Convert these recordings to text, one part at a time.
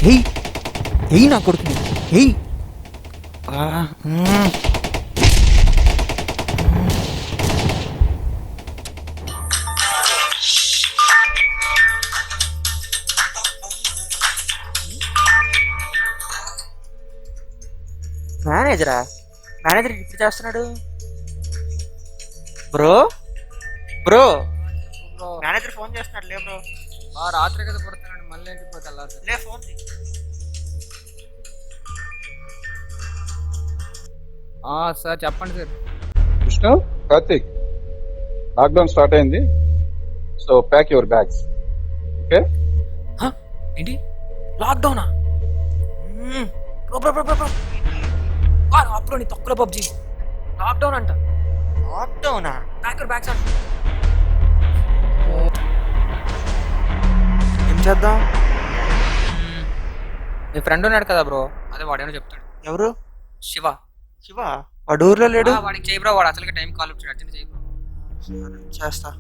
ఎయ్ ఎయ్ నా కొడుకుని ఎయ్. మేనేజరా? మేనేజర్ ఇప్పుడు చేస్తున్నాడు bro. Bro bro manager phone చేస్తున్నాడు లే బ్రో. రాత్రి కదా పడుతున్నాడు, మళ్ళీ ఏంటి బ్రో తెల్లారి? లే ఫోన్. సార్ చెప్పండి sir. Vishnu, Karthik, lockdown start అయింది. So pack your bags. Okay? ఏంటి లాక్డౌనా? Bro bro bro bro bro అప్పుడు నీ తొక్కలో పబ్జి లాక్డౌన్ అంట. లాక్డౌనా? ప్యాకర్ బ్యాగ్స్ అంట. ఏం చేద్దాం? మీ ఫ్రెండ్ ఉన్నాడు కదా బ్రో, అదే వాడేమో చెప్తాడు. ఎవరు? శివ. శివ వాడు ఊర్లో లేడు. వాడికి చేయి బ్రో, వాడు అసలు టైం కాల్ వచ్చాడు, అర్జెంట్ చేయి బ్రో. చేస్తా.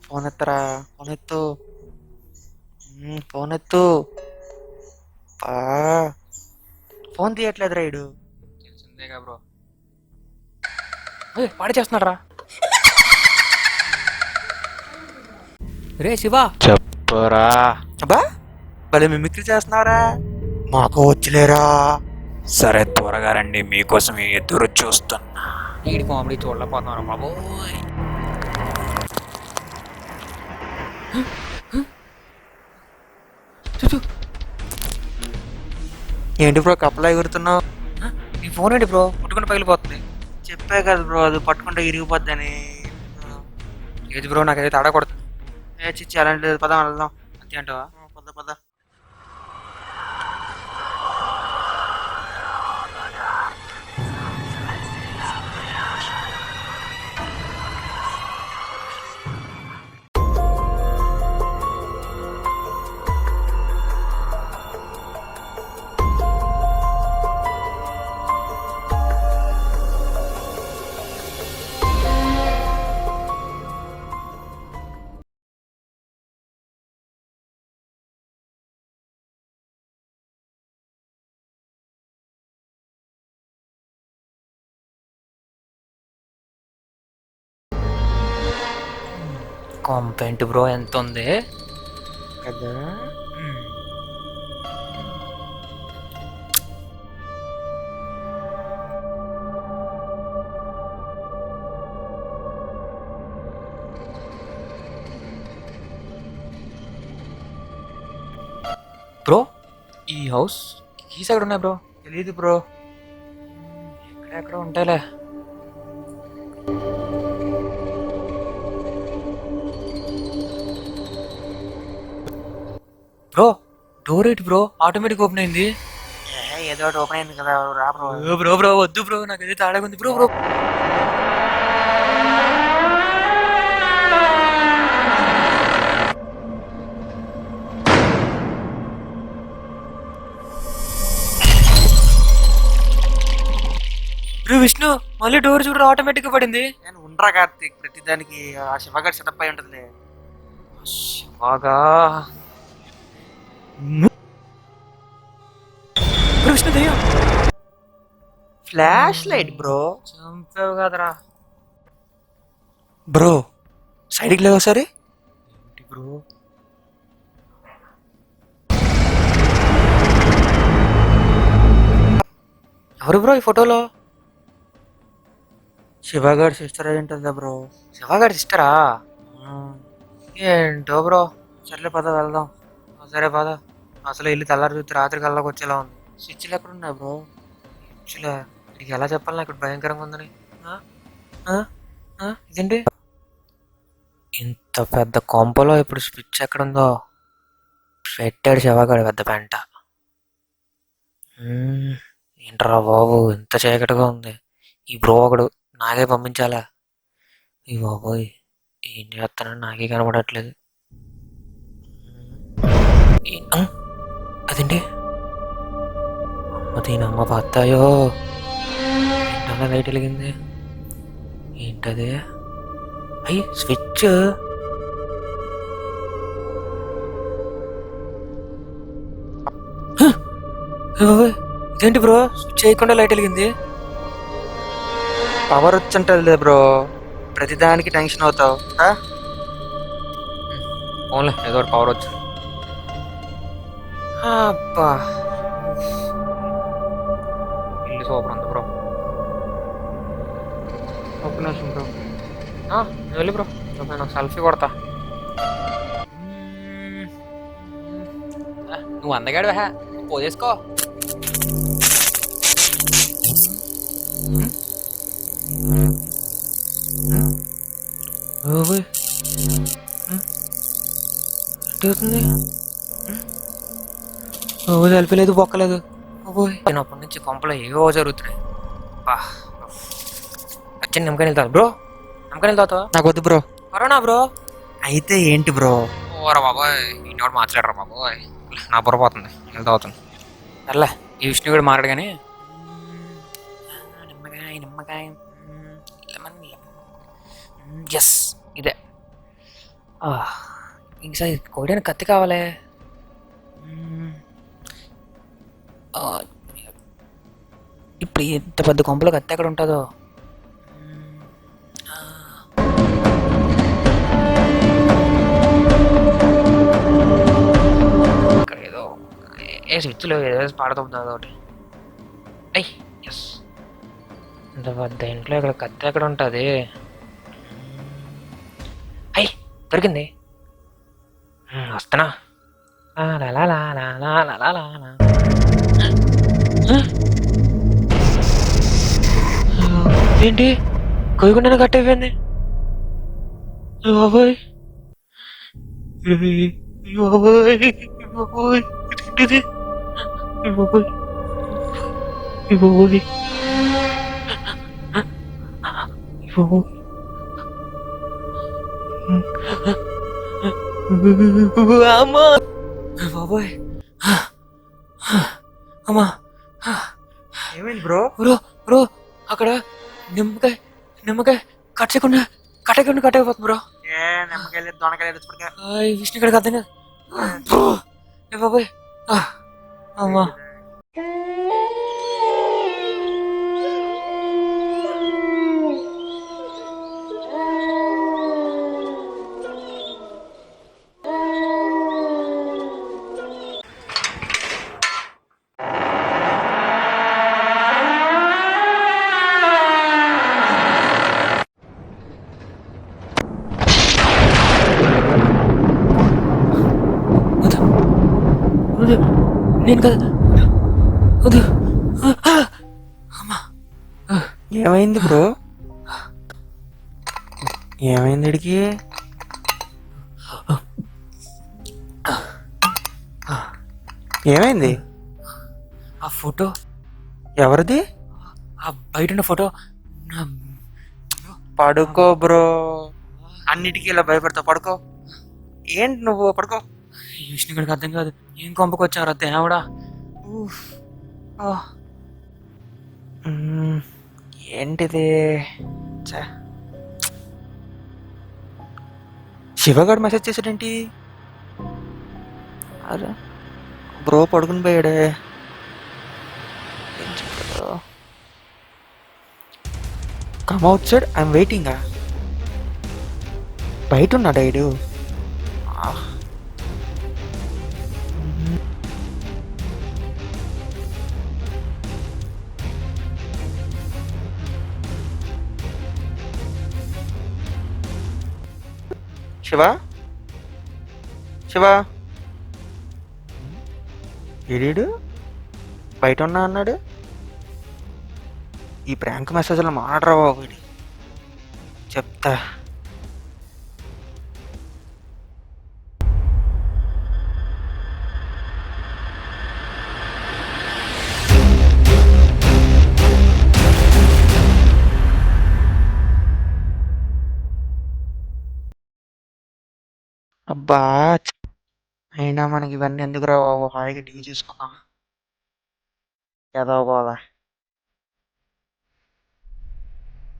ఫోన్ ఎత్తరా, ఫోన్ ఎత్తు, ఫోన్ ఎత్తు. ఫోన్ తీయట్లేదు రైడు. తెలిసిందేగా బ్రో. వాడే చేస్తున్నాడు రా. రే శివ. చెప్పరా. అబ్బా భలే మిమిక్రీ చేస్తున్నారా. మాకు వచ్చలేరా. సరే త్వరగా రండి, మీకోసం ఎదురు చూస్తున్నా. ఈడి కామెడీ చూడలేకపోతున్నారా బాబోయ్. ఏంటి బ్రో కప్పలా ఎగురుతున్నావు? నీ ఫోన్ ఏంటి బ్రో పుట్టుకుని పగిలిపోతుంది? చెప్పే కదా బ్రో అది పట్టుకుంటే ఇరిగిపోద్దని. లేదు బ్రో, నాకైతే తేడా కొడుతుంది. చిచ్చి అలాంటి పదం వెళ్దాం. అంతే అంటావా? పద పద. కాంపెంట్ బ్రో ఎంత ఉంది కదా. బ్రో ఈ హౌస్ కీస్ ఎక్కడ ఉన్నాయి బ్రో? తెలీదు బ్రో. ఎక్కడ ఉంటాయిలే. బ్రో డోర్ ఏంటి బ్రో ఆటోమేటిక్ ఓపెన్ అయింది? ఏదో ఒకటి ఓపెన్ అయింది కదా రా బ్రో. బ్రో బ్రో వద్దు బ్రో, నాకు ఏదో తేడా ఉంది బ్రో. బ్రో బ్రో విష్ణు మళ్ళీ డోర్ చూడరా ఆటోమేటిక్ గా పడింది. నేను ఉండరా కార్తీక్, ప్రతిదానికి ఆ శివగారి సెటప్ అయి ఉంటుందిలే. బాగా విష్ణు దయ్యం. Flash light bro. చంపావు కదరా బ్రో సైడ్కి లేవు ఒకసారి. ఏంటి బ్రో? ఎవరు బ్రో ఈ ఫోటోలో? శివగారి సిస్టర్ అయి ఉంటుందా బ్రో? శివగారి సిస్టరా? ఏంటో బ్రో. సర్లే పద వెళ్దాం. సరే పద. అసలు ఇల్లు తెల్లారి చూస్తే రాత్రి కల్లాకి వచ్చేలా ఉంది. స్విచ్లు ఎక్కడ ఉన్నాయి బ్రో? స్విచ్లా నీకు ఎలా చెప్పాలి, నాకు భయంకరంగా ఉందని. ఇదేంటి ఇంత పెద్ద కొంపలో ఇప్పుడు స్విచ్ ఎక్కడుందో పెట్టాడు శివగాడు పెద్ద పెంట. ఏంట్రా బాబు ఇంత చీకటిగా ఉంది. ఈ బ్రో ఒకడు నాకే పంపించాలా? ఈ బాబోయ్ ఏం చేస్తానని నాకే కనబడట్లేదు. అదేంటి అమ్మ దీనమ్మ పత్తాయో అలా లైట్ వెలిగింది. ఏంటది? అయ్యి స్విచ్. ఇదేంటి బ్రో, స్విచ్ చేయకుండా లైట్ వెలిగింది? పవర్ వచ్చుంటుంది బ్రో, ప్రతిదానికి టెన్షన్ అవుతావు. ఓన్లీ ఏదో ఒకటి పవర్ వచ్చు. అబ్బా, ఇల్లు సూపర్ ఉంది బ్రో. ఒక్క నిమిషం బ్రో, వెళ్ళి బ్రో, నేను సెల్ఫీ కొడతా. నువ్వు అందగాడు వహ, పోసేసుకో. అవుతుంది సెల్ఫీ లేదు, బొక్కలేదు. అప్పటి నుంచి కొంపలో ఏవో జరుగుతున్నాయి. వచ్చింది నిమ్మకాయ వెళ్తాను బ్రో. నిమ్మకాయ వెళ్తావా? నాకు వద్దు బ్రో. Corona bro. అయితే ఏంటి బ్రో? ఓరా బాబోయ్, ఇంకోటి మాట్లాడరా బాబోయ్, నా బుర్ర పోతుంది. వెళ్తా అవుతుంది సర్లే, ఈ విష్ణు కూడా మారాడు కానీ. నిమ్మకాయ నిమ్మకాయ లెమన్ ఎస్, ఇదే. ఇంకసారి కోయడానికి కత్తి కావాలి. ఇప్పుడు ఇంత పెద్ద కొంపలో కత్తి ఎక్కడ ఉంటుందో. ఇక్కడ ఏదో ఏ స్విచ్లో ఏదో పాడుతుంది అదొకటి. అయ్యి ఎస్, ఇంత పెద్ద ఇంట్లో ఇక్కడ కత్తి ఎక్కడ ఉంటుంది? అయ్యి దొరికింది, వస్తున్నా. ఏంటి కొయ్యకుండా కట్ అయిపోయింది? బాబోయ్ బాబోయ్ బాబోయ్, ఇదేంటిది? బాబోయ్ బాబోయ్ బాబోయ్, అమ్మా బాబోయ్, అమ్మా. ఏమైంది బ్రో? బ్రో బ్రో, అక్కడ నిమ్మకాయ నిమ్మకాయ కట్ చేయకుండా కట్ అయిపోతుంది బ్రో. నిమ్మకాయలు దొండకాయలు విష్ణు ఇక్కడ కదండి. బాబోయ్, అమ్మా. నేను కదా వద్దు. ఏమైంది బ్రో? ఏమైంది ఇడికి? ఏమైంది? ఆ ఫోటో ఎవరిది? ఆ బయట ఉన్న ఫోటో. పడుకో బ్రో, అన్నిటికీ ఇలా భయపడతావు. పడుకో. ఏంటి నువ్వు? పడుకో. ఈ విష్ణు గడికి అర్థం కాదు, ఏం కొంపకొచ్చారా దేవుడా. ఏంటిది? శివగాడు మెసేజ్ చేశాడేంటి? అరే బ్రో పడుకుని పోయాడే. ఏం చెప్పాడు? Come out side, I'm waiting. బయట ఉన్నాడు ఐడు. శివ శివ ఏడీడు బయట ఉన్నా అన్నాడు. ఈ ప్రాంక్ మెసేజ్లో మాట్లాడరా బాబు వీడి. చెప్తా. అబ్బా, అయినా మనకి ఇవన్నీ ఎందుకురా బాబు, హాయిగా టీవీ చూసుకుందాం. ఏదో బాధ.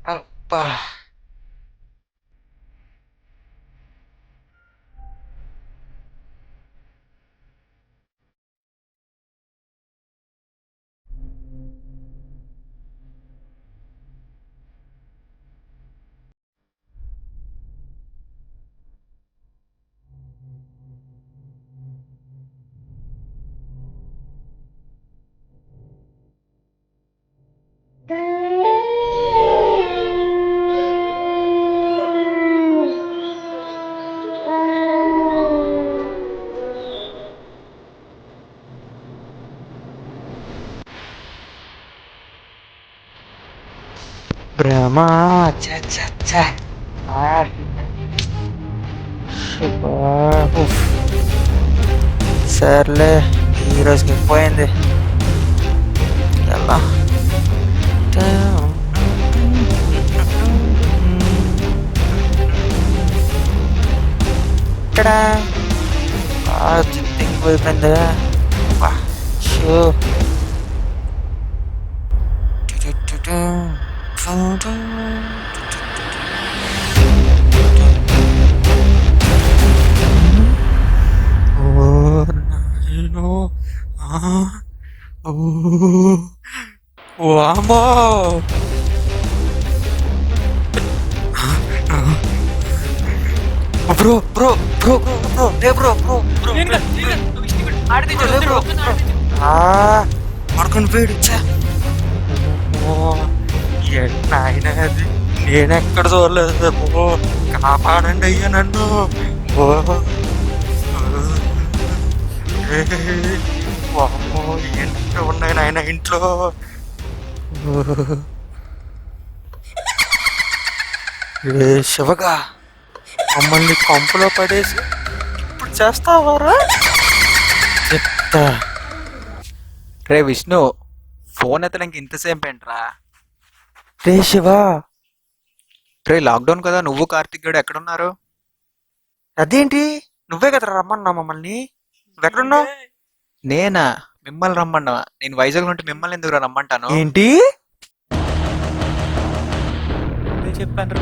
అబ్బా. భ్రమా ఛ, ఛ, ఛ. ఆ. శుభా. ఉఫ్. సర్లే ఈరోజుకి పోయింది ఎలా థింక్ అయిపోయింది వా, షూ. ఓ నాయనో. వామ్మో. బ్రో బ్రో బ్రో బ్రో లే బ్రో బ్రో బ్రో పడుకొని పోయాడు. ఆయన అది నేనెక్కడ చూడలేదు. ఓ కాపాడండి అయ్యా నన్ను. ఓ వామ్మో, ఏంటో ఉన్నాయి నాయన ఇంట్లో. రే శివగా, మమ్మల్ని కంపులో పడేసి ఇప్పుడు చేస్తావారా? చెప్తా. రే విష్ణు, ఫోన్ ఎత్తడానికి ఇంతసేపు ఏంట్రా? రే శివ, రే లాక్డౌన్ కదా, నువ్వు కార్తిక్ గడు ఎక్కడున్నారు? అదేంటి నువ్వే కదా రమ్మన్నా మమ్మల్ని, నువ్వెక్కడున్నావు? నేనా? మిమ్మల్ని రమ్మన్నా? నేను వైజాగ్ నుండి మిమ్మల్ని ఎందుకు రమ్మంటాను? ఏంటి చెప్పాను.